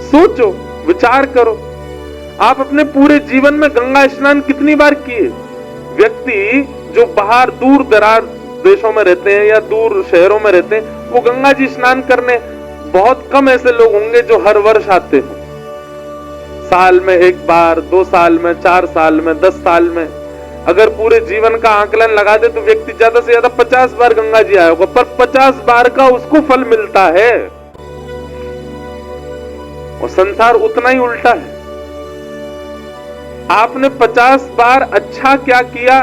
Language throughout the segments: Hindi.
सोचो, विचार करो, आप अपने पूरे जीवन में गंगा स्नान कितनी बार किए? व्यक्ति जो बाहर दूर दराज देशों में रहते हैं या दूर शहरों में रहते हैं, वो गंगा जी स्नान करने, बहुत कम ऐसे लोग होंगे जो हर वर्ष आते हैं। साल में एक बार, 2 साल में, 4 साल में, 10 साल में, अगर पूरे जीवन का आकलन लगा दे तो व्यक्ति ज्यादा से ज्यादा 50 बार गंगा जी आया होगा, पर 50 बार का उसको फल मिलता है और संसार उतना ही उल्टा है। आपने 50 बार अच्छा क्या किया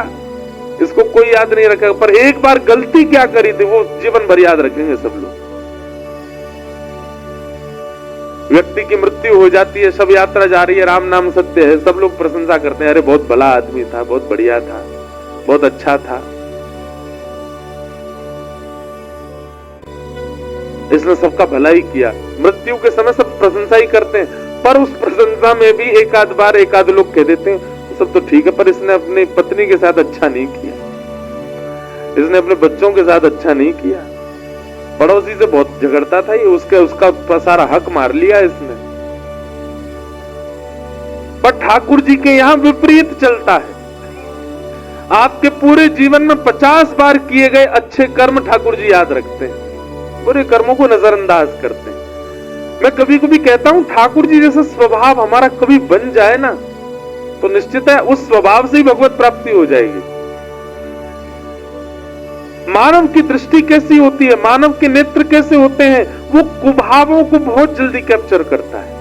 इसको कोई याद नहीं रखेगा, पर एक बार गलती क्या करी थी वो जीवन भर याद रखेंगे सब लोग। व्यक्ति की मृत्यु हो जाती है, सब यात्रा जा रही है, राम नाम सत्य है, सब लोग प्रशंसा करते हैं, अरे बहुत भला आदमी था, बहुत बढ़िया था, बहुत अच्छा था, इसने सबका भला ही किया। मृत्यु के समय सब प्रशंसा ही करते हैं, पर उस प्रशंसा में भी एक आध बार एक आध लोग कह देते हैं सब तो ठीक है, पर इसने अपनी पत्नी के साथ अच्छा नहीं किया, इसने अपने बच्चों के साथ अच्छा नहीं किया, पड़ोसी से बहुत झगड़ता था, ये उसका सारा हक मार लिया इसने। पर ठाकुर जी के यहां विपरीत चलता है। आपके पूरे जीवन में 50 बार किए गए अच्छे कर्म ठाकुर जी याद रखते हैं, बुरे कर्मों को नजरअंदाज करते हैं। मैं कभी कभी कहता हूं ठाकुर जी जैसा स्वभाव हमारा कभी बन जाए ना, तो निश्चित है उस स्वभाव से ही भगवत प्राप्ति हो जाएगी। मानव की दृष्टि कैसी होती है, मानव के नेत्र कैसे होते हैं, वो कुभावों को बहुत जल्दी कैप्चर करता है,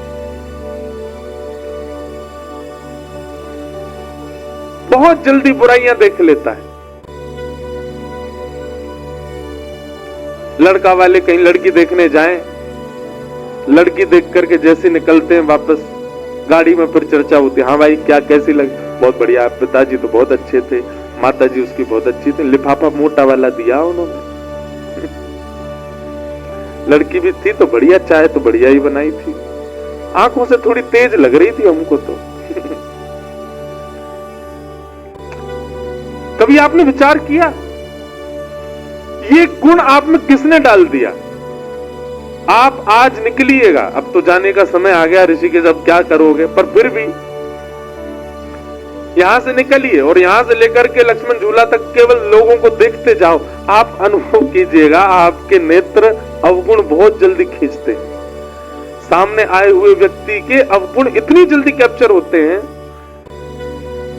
बहुत जल्दी बुराइयां देख लेता है। लड़का वाले कहीं लड़की देखने जाएं, लड़की देख करके जैसे निकलते हैं वापस, गाड़ी में फिर चर्चा होती है, हाँ भाई क्या कैसी लगी, बहुत बढ़िया, पिताजी तो बहुत अच्छे थे, माता जी उसकी बहुत अच्छी थी, लिफाफा मोटा वाला दिया उन्होंने, लड़की भी थी तो बढ़िया, चाय तो बढ़िया ही बनाई थी, आंखों से थोड़ी तेज लग रही थी हमको तो। कभी आपने विचार किया ये गुण आप में किसने डाल दिया? आप आज निकलिएगा, अब तो जाने का समय आ गया ऋषिकेश, अब क्या करोगे, पर फिर भी यहां से निकलिए और यहां से लेकर के लक्ष्मण झूला तक केवल लोगों को देखते जाओ, आप अनुभव कीजिएगा आपके नेत्र अवगुण बहुत जल्दी खींचते हैं। सामने आए हुए व्यक्ति के अवगुण इतनी जल्दी कैप्चर होते हैं,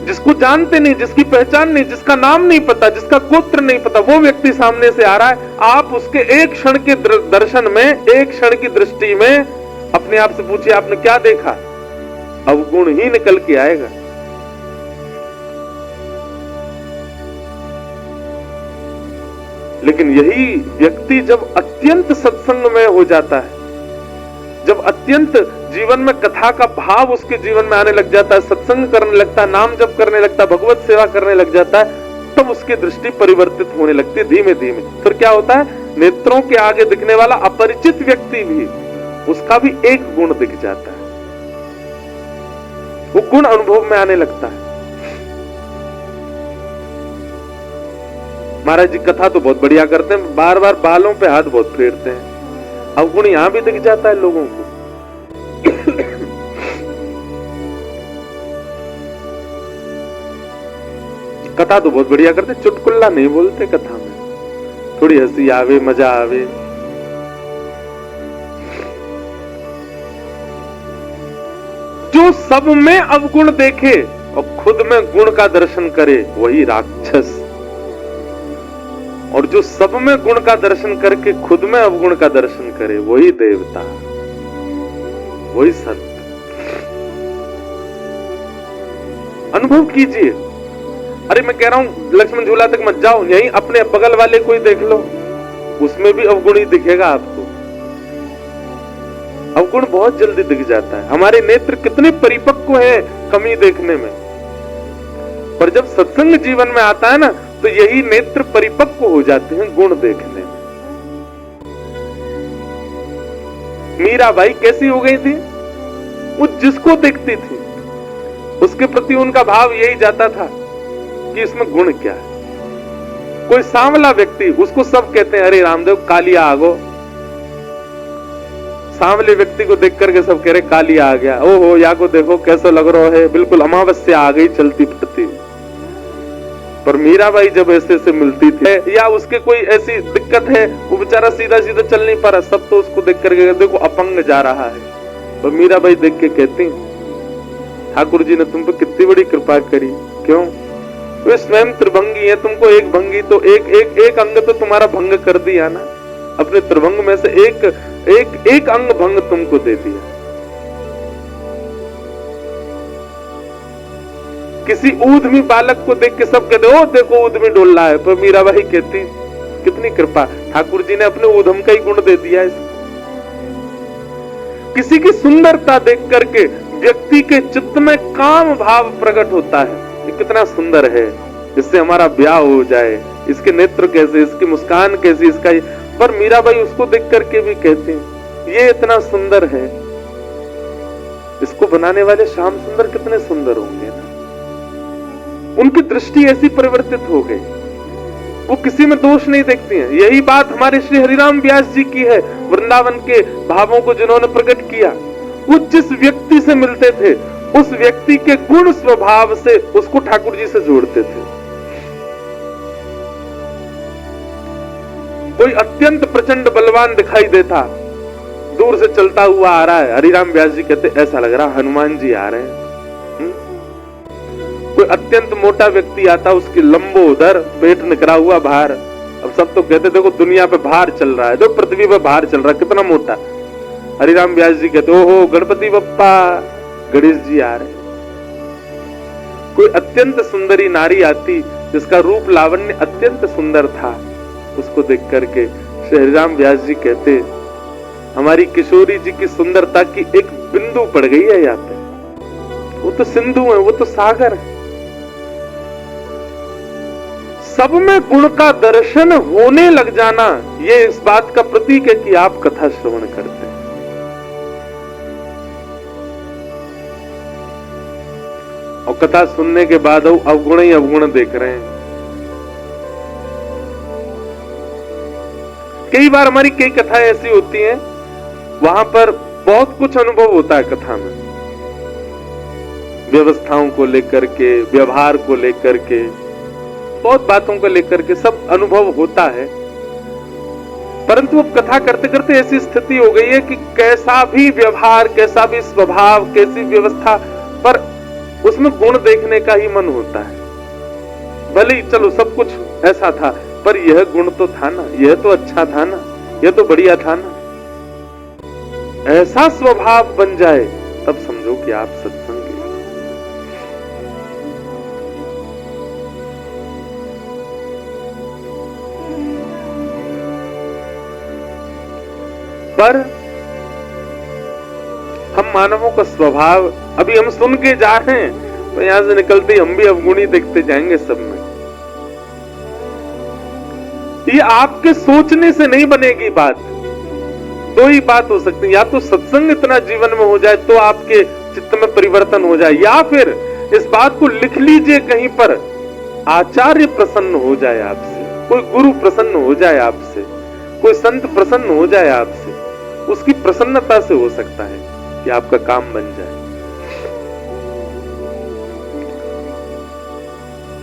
जिसको जानते नहीं, जिसकी पहचान नहीं, जिसका नाम नहीं पता, जिसका गोत्र नहीं पता, वो व्यक्ति सामने से आ रहा है, आप उसके एक क्षण के दर्शन में, एक क्षण की दृष्टि में अपने आप से पूछिए आपने क्या देखा, अवगुण ही निकल के आएगा। लेकिन यही व्यक्ति जब अत्यंत सत्संग में हो जाता है, जब अत्यंत जीवन में कथा का भाव उसके जीवन में आने लग जाता है, सत्संग करने लगता है, नाम जप करने लगता है, भगवत सेवा करने लग जाता है, तब उसकी दृष्टि परिवर्तित होने लगती है धीमे धीमे। फिर क्या होता है, नेत्रों के आगे दिखने वाला अपरिचित व्यक्ति भी, उसका भी एक गुण दिख जाता है, वो गुण अनुभव में आने लगता है। महाराज जी कथा तो बहुत बढ़िया करते हैं, बार बार बालों पे हाथ बहुत फेरते हैं, अवगुण यहां भी दिख जाता है लोगों को। कथा तो बहुत बढ़िया करते, चुटकुल्ला नहीं बोलते कथा में, थोड़ी हंसी आवे, मजा आवे। जो सब में अवगुण देखे और खुद में गुण का दर्शन करे वही राक्षस, और जो सब में गुण का दर्शन करके खुद में अवगुण का दर्शन करे वही देवता, वही संत। अनुभव कीजिए। अरे मैं कह रहा हूं लक्ष्मण झूला तक मत जाओ, यहीं अपने बगल वाले कोई देख लो, उसमें भी अवगुण ही दिखेगा आपको, अवगुण बहुत जल्दी दिख जाता है। हमारे नेत्र कितने परिपक्व हैं कमी देखने में, पर जब सत्संग जीवन में आता है ना, तो यही नेत्र परिपक्व हो जाते हैं गुण देखने में। मीरा बाई कैसी हो गई थी, वो जिसको देखती थी उसके प्रति उनका भाव यही जाता था कि इसमें गुण क्या है। कोई सांवला व्यक्ति, उसको सब कहते हैं अरे रामदेव कालिया आगो, सामने व्यक्ति को देख करके सब कह रहे काली आ गया, ओहो या को देखो कैसा लग रहा है, बिल्कुल अमावस्या आ गई चलती फिरती। पर मीराबाई जब ऐसे से मिलती थी या उसके कोई ऐसी दिक्कत है, वो बेचारा सीधा सीधा चल नहीं पा रहा, सब तो उसको देख करके देखो अपंग जा रहा है। पर मीराबाई देख के कहती ठाकुर जी ने तुम पे कितनी बड़ी कृपा करी, क्यों? वे स्वयं त्रिभंगी है, तुमको एक भंगी तो एक अंग तो तुम्हारा भंग कर दिया ना, अपने त्रिभंग में से एक अंग भंग तुमको दे दिया। किसी ऊधमी बालक को देख के सब कहते ओ देखो ऊधमी डोल रहा है, पर मीराबाई कहती कितनी कृपा, ठाकुर जी ने अपने ऊधम का ही गुण दे दिया इसको। किसी की सुंदरता देख करके व्यक्ति के चित्त में काम भाव प्रकट होता है, ये कितना सुंदर है, इससे हमारा ब्याह हो जाए, इसके नेत्र कैसे, इसकी मुस्कान कैसी, इसका। पर मीराबाई उसको देख करके भी कहती ये इतना सुंदर है, इसको बनाने वाले श्याम सुंदर कितने सुंदर होंगे ना। उनकी दृष्टि ऐसी परिवर्तित हो गई, वो किसी में दोष नहीं देखती हैं। यही बात हमारे श्री हरिराम व्यास जी की है, वृंदावन के भावों को जिन्होंने प्रकट किया। वो जिस व्यक्ति से मिलते थे उस व्यक्ति के गुण स्वभाव से उसको ठाकुर जी से जोड़ते थे। कोई अत्यंत प्रचंड बलवान दिखाई देता, दूर से चलता हुआ आ रहा है, हरिराम व्यास जी कहते ऐसा लग रहा हनुमान जी आ रहे हैं। कोई अत्यंत मोटा व्यक्ति आता, उसकी लंबोदर पेट निकला हुआ बाहर, अब सब तो कहते देखो दुनिया पे भार चल रहा है, देखो पृथ्वी पे भार चल रहा है, कितना मोटा। हरिराम व्यास जी कहते ओहो गणपति बप्पा, गणेश जी आ रहे। कोई अत्यंत सुंदरी नारी आती जिसका रूप लावण्य अत्यंत सुंदर था, उसको देख करके श्री हरिराम व्यास जी कहते हमारी किशोरी जी की सुंदरता की एक बिंदु पड़ गई है यहाँ पे, वो तो सिंधु है, वो तो सागर है। सब में गुण का दर्शन होने लग जाना, ये इस बात का प्रतीक है कि आप कथा श्रवण करते हैं। और कथा सुनने के बाद अवगुण ही अवगुण देख रहे हैं। कई बार हमारी कई कथाएं ऐसी होती हैं, वहां पर बहुत कुछ अनुभव होता है कथा में, व्यवस्थाओं को लेकर के, व्यवहार को लेकर के, बहुत बातों को लेकर के सब अनुभव होता है। परंतु अब कथा करते करते ऐसी स्थिति हो गई है कि कैसा भी व्यवहार, कैसा भी स्वभाव, कैसी व्यवस्था, पर उसमें गुण देखने का ही मन होता है। भले ही चलो सब कुछ ऐसा था, पर यह गुण तो था ना, यह तो अच्छा था ना, यह तो बढ़िया था ना। ऐसा स्वभाव बन जाए तब समझो कि आप सत्संगी। पर हम मानवों का स्वभाव, अभी हम सुन के जा रहे हैं तो यहां से निकलते ही हम भी अवगुणी देखते जाएंगे सब में। ये आपके सोचने से नहीं बनेगी बात। दो ही बात हो सकती है, या तो सत्संग इतना जीवन में हो जाए तो आपके चित्त में परिवर्तन हो जाए, या फिर इस बात को लिख लीजिए कहीं पर, आचार्य प्रसन्न हो जाए आपसे, कोई गुरु प्रसन्न हो जाए आपसे, कोई संत प्रसन्न हो जाए आपसे। उसकी प्रसन्नता से हो सकता है कि आपका काम बन जाए।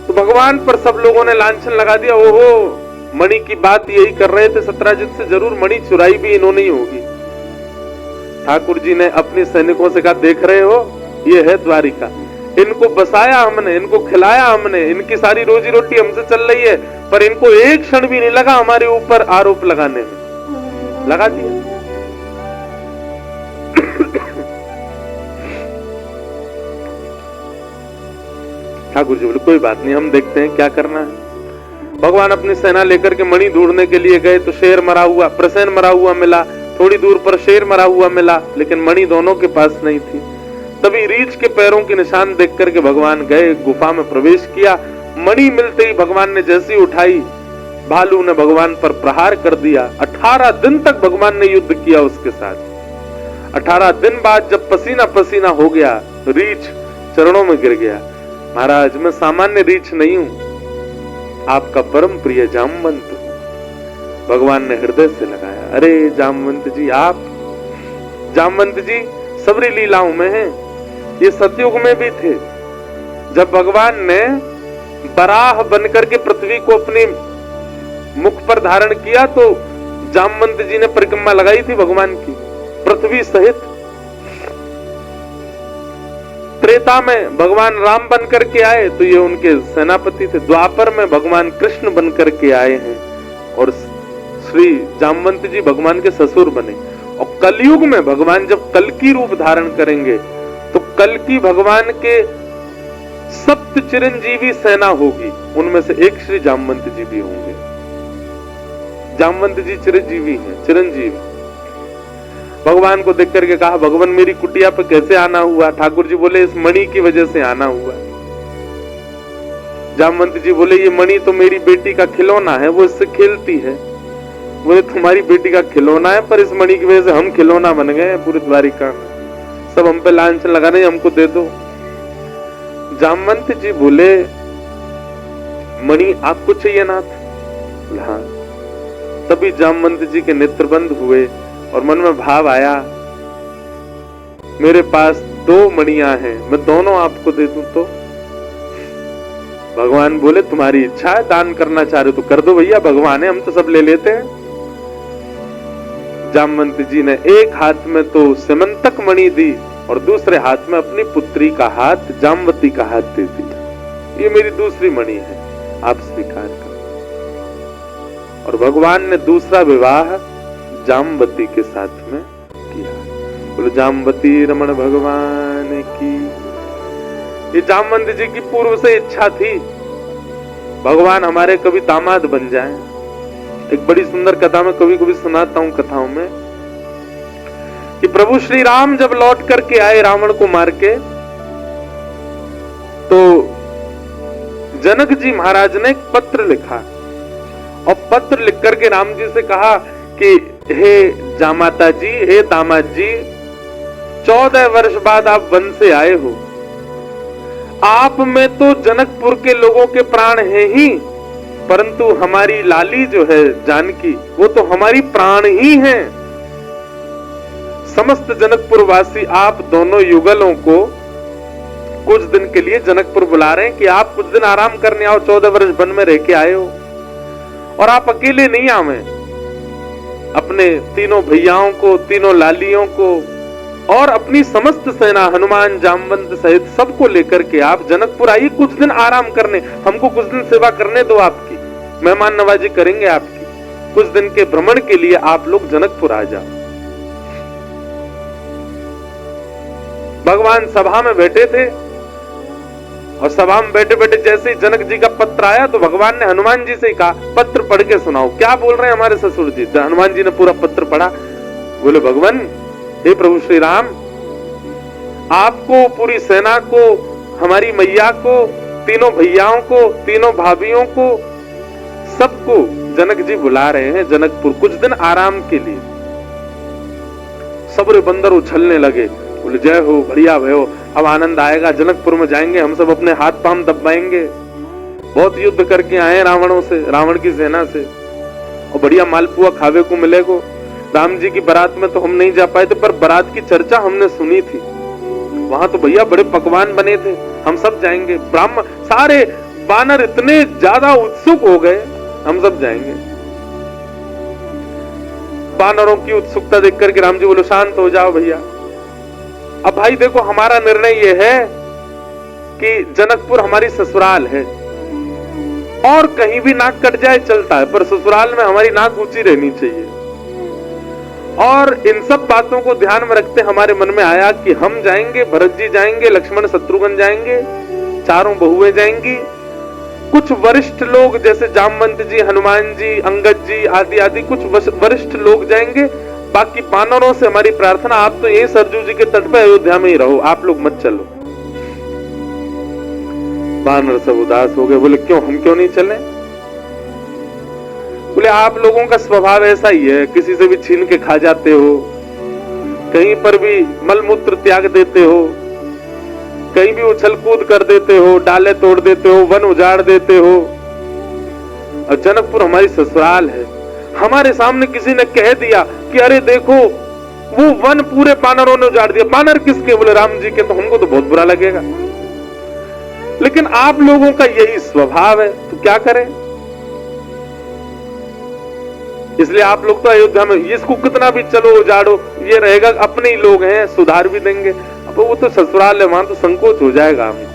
तो भगवान पर सब लोगों ने लांछन लगा दिया, ओहो मणि की बात यही कर रहे थे सत्राजित से, जरूर मणि चुराई भी इन्होंने ही होगी। ठाकुर जी ने अपने सैनिकों से कहा देख रहे हो ये है द्वारिका, इनको बसाया हमने, इनको खिलाया हमने, इनकी सारी रोजी रोटी हमसे चल रही है, पर इनको एक क्षण भी नहीं लगा हमारे ऊपर आरोप लगाने में, लगा दिया। ठाकुर जी बोले कोई बात नहीं, हम देखते हैं क्या करना है। भगवान अपनी सेना लेकर के मणि ढूंढने के लिए गए तो शेर मरा हुआ, प्रसेन मरा हुआ मिला, थोड़ी दूर पर शेर मरा हुआ मिला, लेकिन मणि दोनों के पास नहीं थी। तभी रीछ के पैरों के निशान देख करके भगवान गए, गुफा में प्रवेश किया। मणि मिलते ही भगवान ने जैसी उठाई, भालू ने भगवान पर प्रहार कर दिया। 18 दिन तक भगवान ने युद्ध किया उसके साथ। 18 दिन बाद जब पसीना पसीना हो गया, रीछ चरणों में गिर गया, महाराज मैं सामान्य रीछ नहीं हूं, आपका परम प्रिय जामवंत। भगवान ने हृदय से लगाया, अरे जामवंत जी आप, जामवंत जी सबरी लीलाओं में हैं। ये सतयुग में भी थे, जब भगवान ने बराह बनकर के पृथ्वी को अपने मुख पर धारण किया तो जामवंत जी ने परिक्रमा लगाई थी भगवान की पृथ्वी सहित। त्रेता में भगवान राम बनकर के आए तो ये उनके सेनापति थे। द्वापर में भगवान कृष्ण बनकर के आए हैं और श्री जामवंत जी भगवान के ससुर बने। और कलयुग में भगवान जब कल्कि रूप धारण करेंगे तो कल्कि भगवान के सप्त चिरंजीवी सेना होगी, उनमें से एक श्री जामवंत जी भी होंगे। जामवंत जी चिरंजीवी हैं, चिरंजीवी। भगवान को देख करके कहा, भगवान मेरी कुटिया पे कैसे आना हुआ? ठाकुर जी बोले, इस मणि की वजह से आना हुआ। जामवंत जी बोले, ये मणि तो मेरी बेटी का खिलौना है, वो इससे खेलती है। बोले, तुम्हारी बेटी का खिलौना है, पर इस मणि की वजह से हम खिलौना बन गए पूरी द्वारिका, सब हम पे लांछन लगा रहे, हमको दे दो। जामवंत जी बोले, मणि आपको चाहिए नाथ? हाँ। तभी जामवंत जी के नेत्र बंद हुए और मन में भाव आया, मेरे पास 2 मणियां हैं, मैं दोनों आपको दे दूं तो? भगवान बोले, तुम्हारी इच्छा है, दान करना चाह रहे हो तो कर दो भैया, भगवान है, हम तो सब ले लेते हैं। जामवंत जी ने एक हाथ में तो सिमंतक मणि दी और दूसरे हाथ में अपनी पुत्री का हाथ, जामवती का हाथ दे दिया। ये मेरी दूसरी मणि है, आप स्वीकार करो। और भगवान ने दूसरा विवाह जामवती के साथ में किया। बोलो जामवती रमण भगवान की। ये जामवंत जी की पूर्व से इच्छा थी, भगवान हमारे कभी दामाद बन जाएं। एक बड़ी सुंदर कथा में कभी कभी सुनाता हूं कथाओं में कि प्रभु श्री राम जब लौट करके आए रावण को मार के, तो जनक जी महाराज ने एक पत्र लिखा और पत्र लिख करके राम जी से कहा कि हे जामाता जी, हे दामाद जी, 14 वर्ष बाद आप वन से आए हो। आप में तो जनकपुर के लोगों के प्राण हैं ही, परंतु हमारी लाली जो है जानकी, वो तो हमारी प्राण ही हैं। समस्त जनकपुर वासी आप दोनों युगलों को कुछ दिन के लिए जनकपुर बुला रहे हैं कि आप कुछ दिन आराम करने आओ, 14 वर्ष वन में रह के आए हो। और आप अकेले नहीं आवे, अपने तीनों भैयाओं को, तीनों लालियों को और अपनी समस्त सेना हनुमान जामवंत सहित सबको लेकर के आप जनकपुर आइए, कुछ दिन आराम करने, हमको कुछ दिन सेवा करने दो, आपकी मेहमान नवाजी करेंगे आपकी। कुछ दिन के भ्रमण के लिए आप लोग जनकपुर आ जाओ। भगवान सभा में बैठे थे और सभा में बैठे बैठे जैसे ही जनक जी का पत्र आया तो भगवान ने हनुमान जी से कहा, पत्र पढ़ के सुनाओ, क्या बोल रहे हैं हमारे ससुर जी। हनुमान जी ने पूरा पत्र पढ़ा। बोले, भगवान हे प्रभु श्री राम, आपको, पूरी सेना को, हमारी मैया को, तीनों भैयाओं को, तीनों भाभियों को, सबको जनक जी बुला रहे हैं जनकपुर कुछ दिन आराम के लिए। सबरे बंदर उछलने लगे। बोले, जय हो, बढ़िया भयो, अब आनंद आएगा, जनकपुर में जाएंगे, हम सब अपने हाथ पांव दबाएंगे। बहुत युद्ध करके आए रावणों से, रावण की सेना से, और बढ़िया मालपुआ खावे को मिलेगा। राम जी की बारात में तो हम नहीं जा पाए थे, पर बारात की चर्चा हमने सुनी थी, वहां तो भैया बड़े पकवान बने थे, हम सब जाएंगे। ब्राह्मण सारे बानर इतने ज्यादा उत्सुक हो गए, हम सब जाएंगे। बानरों की उत्सुकता देख करके राम जी बोलो, शांत हो जाओ भैया। अब भाई देखो, हमारा निर्णय यह है कि जनकपुर हमारी ससुराल है, और कहीं भी नाक कट जाए चलता है, पर ससुराल में हमारी नाक ऊंची रहनी चाहिए। और इन सब बातों को ध्यान में रखते हमारे मन में आया कि हम जाएंगे, भरत जी जाएंगे, लक्ष्मण शत्रुघ्न जाएंगे, चारों बहुएं जाएंगी, कुछ वरिष्ठ लोग जैसे जामवंत जी, हनुमान जी, अंगद जी आदि आदि कुछ वरिष्ठ लोग जाएंगे। बाकी बानरों से हमारी प्रार्थना, आप तो यही सरजू जी के तट पे अयोध्या में ही रहो, आप लोग मत चलो। बानर सब उदास हो गए। बोले, क्यों, हम क्यों नहीं चले? बोले, आप लोगों का स्वभाव ऐसा ही है, किसी से भी छीन के खा जाते हो, कहीं पर भी मलमूत्र त्याग देते हो, कहीं भी उछल कूद कर देते हो, डाले तोड़ देते हो, वन उजाड़ देते हो। और जनकपुर हमारी ससुराल है। हमारे सामने किसी ने कह दिया कि अरे देखो, वो वन पूरे बानरों ने उजाड़ दिया। बानर किसके? बोले राम जी के। तो हमको तो बहुत बुरा लगेगा, लेकिन आप लोगों का यही स्वभाव है, तो क्या करें। इसलिए आप लोग तो अयोध्या में, इसको कितना भी चलो उजाड़ो, ये रहेगा अपने ही लोग हैं, सुधार भी देंगे। अब वो तो ससुराल है, वहां तो संकोच हो जाएगा हमको।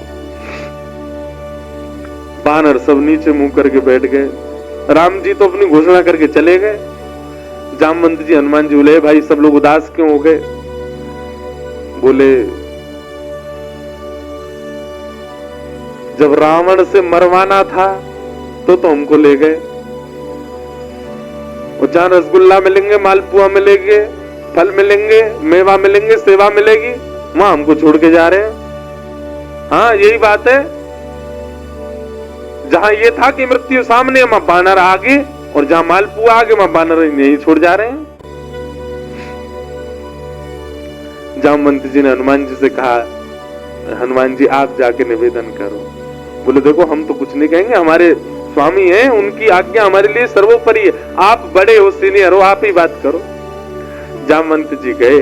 बानर सब नीचे मुंह करके बैठ गए। राम जी तो अपनी घोषणा करके चले गए। जामवंत जी, हनुमान जी बोले भाई सब लोग उदास क्यों हो गए? बोले जब रावण से मरवाना था तो हमको ले गए, और जहां रसगुल्ला मिलेंगे, मालपुआ मिलेंगे, फल मिलेंगे, मेवा मिलेंगे, सेवा मिलेगी, वहां हमको छोड़ के जा रहे हैं। हाँ यही बात है, जहां ये था कि मृत्यु सामने, वहां बानर आगे, और जहां मालपुआ आगे वहां बानर नहीं छोड़ जा रहे हैं। जामवंत जी ने हनुमान जी से कहा, हनुमान जी आप जाके निवेदन करो। बोले देखो हम तो कुछ नहीं कहेंगे, हमारे स्वामी हैं, उनकी आज्ञा हमारे लिए सर्वोपरि है, आप बड़े हो, सीनियर हो, आप ही बात करो। जामवंत जी गए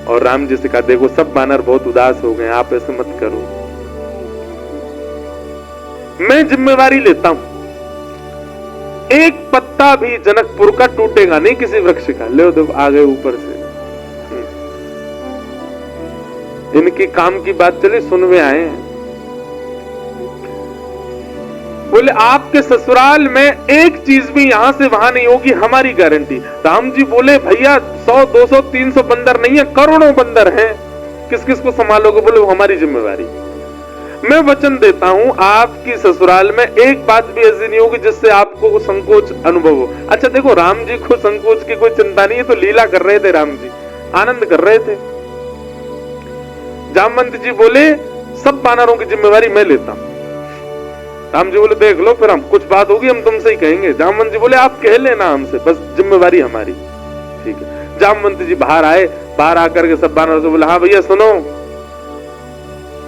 और राम जी से कहा देखो सब बानर बहुत उदास हो गए, आप ऐसे मत करो, मैं जिम्मेवारी लेता हूं, एक पत्ता भी जनकपुर का टूटेगा नहीं किसी वृक्ष का। ले देखो आ गए ऊपर से, इनकी काम की बात चली, सुनवे आए हैं। बोले आपके ससुराल में एक चीज भी यहां से वहां नहीं होगी, हमारी गारंटी। राम जी बोले भैया 100, 200, 300 बंदर नहीं है, करोड़ों बंदर हैं, किस किस को संभालोगे? बोले वो हमारी जिम्मेवारी। मैं वचन देता हूं आपकी ससुराल में एक बात भी ऐसी नहीं होगी जिससे आपको संकोच अनुभव हो। अच्छा देखो राम जी को संकोच की कोई चिंता नहीं है, तो लीला कर रहे थे, राम जी आनंद कर रहे थे। जामवंत जी बोले सब बानरों की जिम्मेवारी मैं लेता हूं। राम जी बोले देख लो फिर हम कुछ बात होगी हम तुमसे ही कहेंगे। जामवंत जी बोले आप कह लेना हमसे, बस जिम्मेवारी हमारी। ठीक है। जामवंत जी बाहर आए, बाहर आकर के सब बानरों से बोले हाँ भैया सुनो,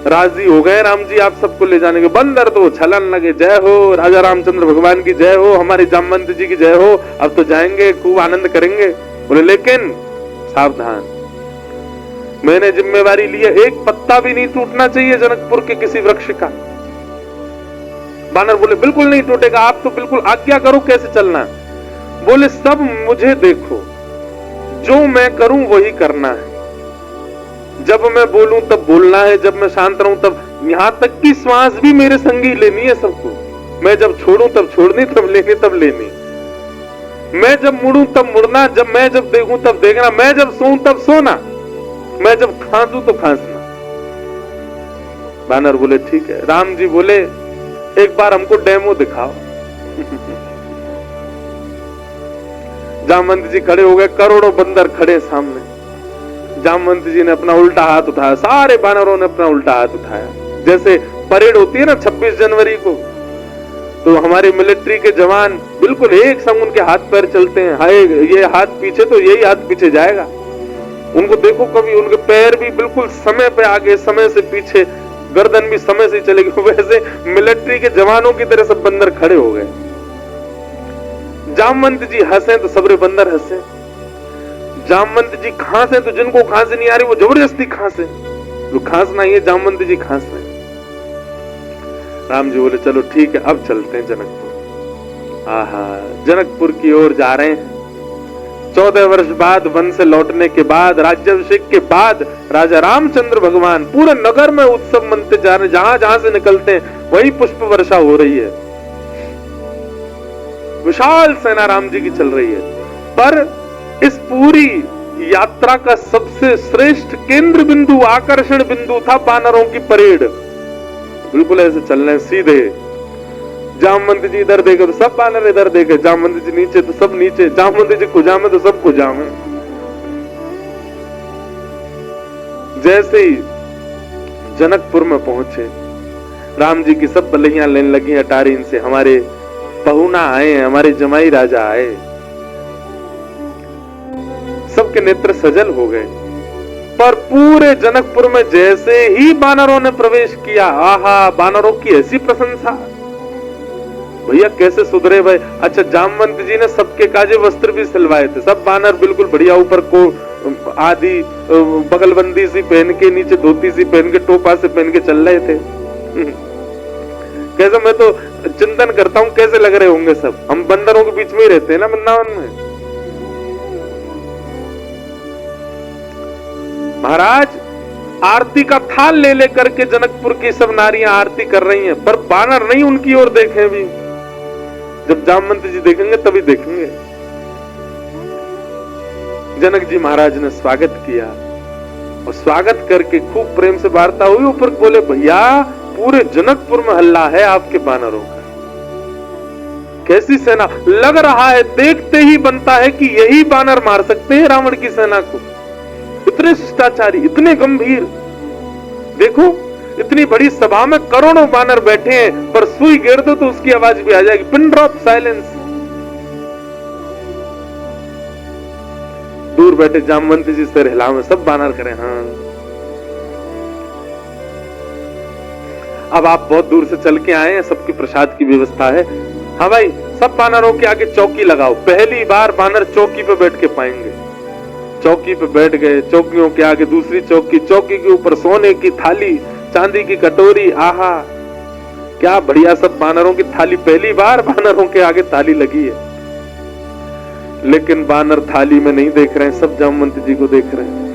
राजी हो गए राम जी आप सबको ले जाने के। बंदर तो छलन लगे, जय हो राजा रामचंद्र भगवान की जय हो, हमारे जामवंत जी की जय हो, अब तो जाएंगे खूब आनंद करेंगे। बोले लेकिन सावधान, मैंने जिम्मेवारी ली है, एक पत्ता भी नहीं टूटना चाहिए जनकपुर के किसी वृक्ष का। बानर बोले बिल्कुल नहीं टूटेगा, आप तो बिल्कुल आज्ञा करो कैसे चलना है। बोले सब मुझे देखो, जो मैं करूं वही करना है, जब मैं बोलूं तब बोलना है, जब मैं शांत रहूं तब, यहां तक कि श्वास भी मेरे संगी लेनी है सबको। मैं जब छोड़ूं तब छोड़नी, तब लेनी तब लेनी, मैं जब मुड़ूं तब मुड़ना, मैं जब देखूं तब देखना, मैं जब सोऊं तब सोना, मैं जब खांसूं तो खांसना। बानर बोले ठीक है। राम जी बोले एक बार हमको डेमो दिखाओ। जामवंत जी खड़े हो गए, करोड़ों बंदर खड़े सामने। जामवंत जी ने अपना उल्टा हाथ उठाया, सारे बानरों ने अपना उल्टा हाथ उठाया। जैसे परेड होती है ना 26 जनवरी को, तो हमारे मिलिट्री के जवान बिल्कुल एक संग उनके हाथ पैर चलते हैं, हाय ये हाथ पीछे तो यही हाथ पीछे जाएगा। उनको देखो कभी उनके पैर भी बिल्कुल समय पे आगे, समय से पीछे, गर्दन भी समय से चलेगी। वैसे मिलिट्री के जवानों की तरह सब बंदर खड़े हो गए। जामवंत जी हंसे तो सबरे बंदर हंसे। जामवंत जी खांसे तो जिनको खांसी नहीं आ रही वो जबरदस्ती खांसे, जो खांसना ही है जामवंत जी खांस रहे। राम जी बोले चलो ठीक है अब चलते हैं जनकपुर। आहा, जनकपुर की ओर जा रहे हैं। 14 वर्ष बाद वन से लौटने के बाद, राज्याभिषेक के बाद राजा रामचंद्र भगवान पूरे नगर में उत्सव मनते जा रहे, जहां जहां से निकलते हैं वही पुष्प वर्षा हो रही है, विशाल सेना राम जी की चल रही है। पर इस पूरी यात्रा का सबसे श्रेष्ठ केंद्र बिंदु, आकर्षण बिंदु था बानरों की परेड। बिल्कुल ऐसे चल रहे सीधे, जामवंत जी इधर देखे तो सब बानर इधर देखे, जामवंत जी नीचे तो सब नीचे, जामवंत जी खुजामे तो सब खुजामे। जैसे ही जनकपुर में पहुंचे, राम जी की सब बलैया लेने लगी अटारी इनसे, हमारे पहुना आए, हमारे जमाई राजा आए। सबके नेत्र सजल हो गए। पर पूरे जनकपुर में जैसे ही बानरों ने प्रवेश किया, आहा, बानरों की ऐसी प्रशंसा, भैया कैसे सुधरे भाई। अच्छा, जामवंत जी ने सबके काजे वस्त्र भी सिलवाए थे, सब बानर बिल्कुल बढ़िया ऊपर को आधी बगलबंदी सी पहन के, नीचे धोती सी पहन के, टोपा से पहन के चल रहे थे। कैसे, मैं तो चिंतन करता हूं कैसे लग रहे होंगे सब। हम बंदरों के बीच में ही रहते हैं ना वृंदावन में। महाराज आरती का थाल ले लेकर के जनकपुर की सब नारियां आरती कर रही हैं, पर बानर नहीं उनकी ओर देखे भी। जब जामवंत जी देखेंगे तभी देखेंगे। जनक जी महाराज ने स्वागत किया और स्वागत करके खूब प्रेम से वार्ता हुई। ऊपर बोले, भैया पूरे जनकपुर में हल्ला है आपके बानरों का। कैसी सेना, लग रहा है देखते ही बनता है कि यही बानर मार सकते हैं रावण की सेना को। इतने शिष्टाचारी, इतने गंभीर। देखो इतनी बड़ी सभा में करोड़ों बानर बैठे हैं, पर सुई गिर दो तो उसकी आवाज भी आ जाएगी। Pin drop silence. दूर बैठे जामवंत जी सिर हिलावे, सब बानर करें हाँ। अब आप बहुत दूर से चल के आए हैं, सबकी प्रसाद की व्यवस्था है। हाँ भाई, सब बानरों के आगे चौकी लगाओ। पहली बार बानर चौकी पे बैठ के पाएंगे। चौकी पे बैठ गए, चौकियों के आगे दूसरी चौकी, चौकी के ऊपर सोने की थाली, चांदी की कटोरी। आहा क्या बढ़िया, सब बानरों की थाली। पहली बार बानरों के आगे थाली लगी है। लेकिन बानर थाली में नहीं देख रहे हैं, सब जामवंत जी को देख रहे हैं।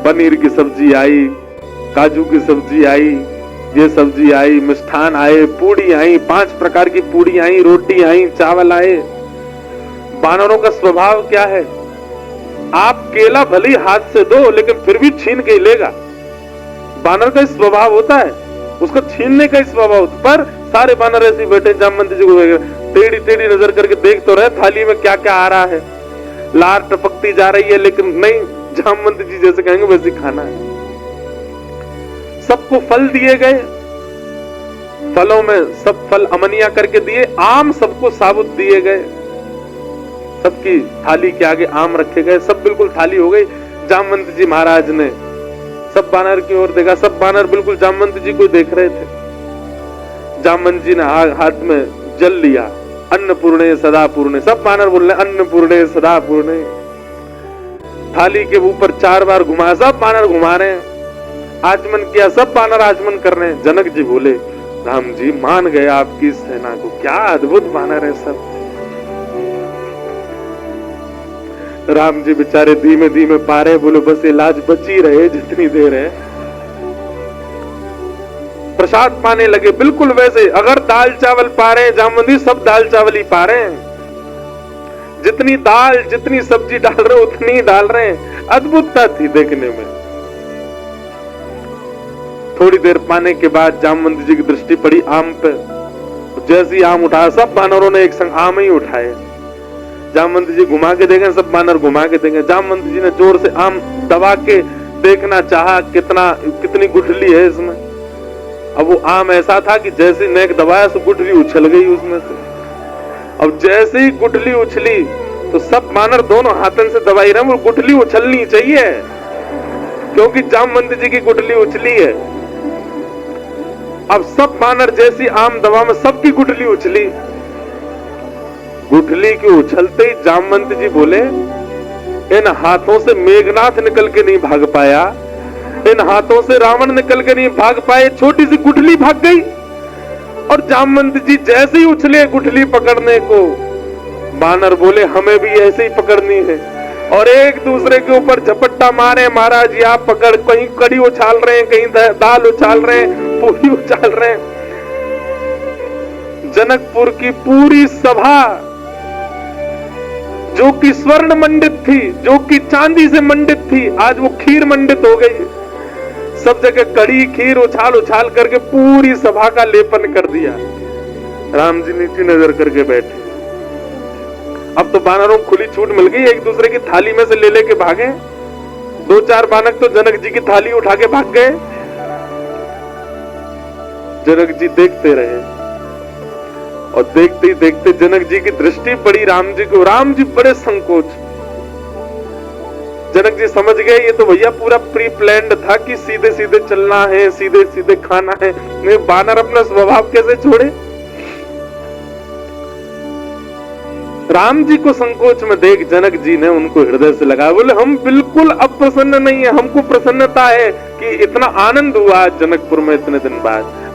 पनीर की सब्जी आई, काजू की सब्जी आई, ये सब्जी आई, मिष्ठान आए, पूड़ी आई, 5 प्रकार की पूड़ी आई, रोटी आई, चावल आए। बानरों का स्वभाव क्या है? आप केला भले हाथ से दो लेकिन फिर भी छीन के लेगा। बानर का स्वभाव होता है, उसको छीनने का स्वभाव होता है। पर सारे बानर ऐसे बैठे जामवंत जी को टेढ़ी टेढ़ी नजर करके देख तो रहे थाली में क्या क्या आ रहा है। लार टपकती जा रही है, लेकिन नहीं, जामवंत जी जैसे कहेंगे वैसे खाना है। सबको फल दिए गए, फलों में सब फल अमनिया करके दिए। आम सबको साबुत दिए गए, सबकी थाली के आगे आम रखे गए। सब बिल्कुल थाली हो गई। जामवंत जी महाराज ने सब बानर की ओर देखा। सब बानर बिल्कुल जामवंत जी को देख रहे थे। जामवंत जी ने हाथ में जल लिया। अन्नपूर्णे सदा पूर्णे। सब बानर बोल रहे अन्नपूर्णे सदा पूर्णे। थाली के ऊपर 4 बार घुमा, सब बानर घुमा रहे हैं। आचमन किया, सब बानर आचमन कर रहे हैं। जनक जी बोले, राम जी मान गए आपकी सेना को, क्या अद्भुत बानर है सब। राम जी बेचारे धीमे धीमे पा रहे, बोले बस इलाज बची रहे जितनी देर है। प्रसाद पाने लगे बिल्कुल वैसे। अगर दाल चावल पा रहे हैं जामवंती, सब दाल चावल ही पा रहे हैं। जितनी दाल जितनी सब्जी डाल रहे उतनी ही डाल रहे हैं। अद्भुतता थी देखने में। थोड़ी देर पाने के बाद जामवंत जी की दृष्टि पड़ी आम पे। जैसे ही आम उठाया, सब बानरों ने एक संग आम ही उठाए। जामवंत जी घुमा के देखें, सब बानर घुमा के देखें। जामवंत जी ने जोर से आम दबा के देखना चाहा कितनी गुठली है इसमें। अब वो आम ऐसा था कि जैसे नेक दबाया तो गुठली उछल गई उसमें से। अब जैसे ही गुठली उछली तो सब बानर दोनों हाथों से दबाई रहे। वो गुठली उछलनी चाहिए क्योंकि जामवंत जी की गुठली उछली है। अब सब बानर जैसी आम दबा में सबकी गुठली उछली। गुठली के उछलते ही जामवंत जी बोले, इन हाथों से मेघनाथ निकल के नहीं भाग पाया, इन हाथों से रावण निकल के नहीं भाग पाए, छोटी सी गुठली भाग गई। और जामवंत जी जैसे ही उछले गुठली पकड़ने को, बानर बोले हमें भी ऐसे ही पकड़नी है। और एक दूसरे के ऊपर झपट्टा मारे। महाराज ये आप पकड़, कहीं कड़ी उछाल रहे हैं, कहीं दाल उछाल रहे हैं, पूरी उछाल रहे हैं। जनकपुर की पूरी सभा जो कि स्वर्ण मंडित थी, जो कि चांदी से मंडित थी, आज वो खीर मंडित हो गई। सब जगह कड़ी खीर उछाल उछाल करके पूरी सभा का लेपन कर दिया। राम जी नीचे नजर करके बैठे। अब तो बानरों को खुली छूट मिल गई, एक दूसरे की थाली में से ले लेके भागे। 2-4 बानर तो जनक जी की थाली उठा के भाग गए। जनक जी देखते रहे और देखते ही देखते जनक जी की दृष्टि पड़ी राम जी को। राम जी बड़े संकोच। जनक जी समझ गए ये तो भैया पूरा प्री प्लान्ड था कि सीधे सीधे चलना है, सीधे सीधे खाना है। नहीं, बानर अपना स्वभाव कैसे छोड़े। राम जी को संकोच में देख जनक जी ने उनको हृदय से लगाया, बोले हम बिल्कुल अप्रसन्न नहीं है, हमको प्रसन्नता है कि इतना आनंद हुआ जनकपुर में इतने दिन बाद।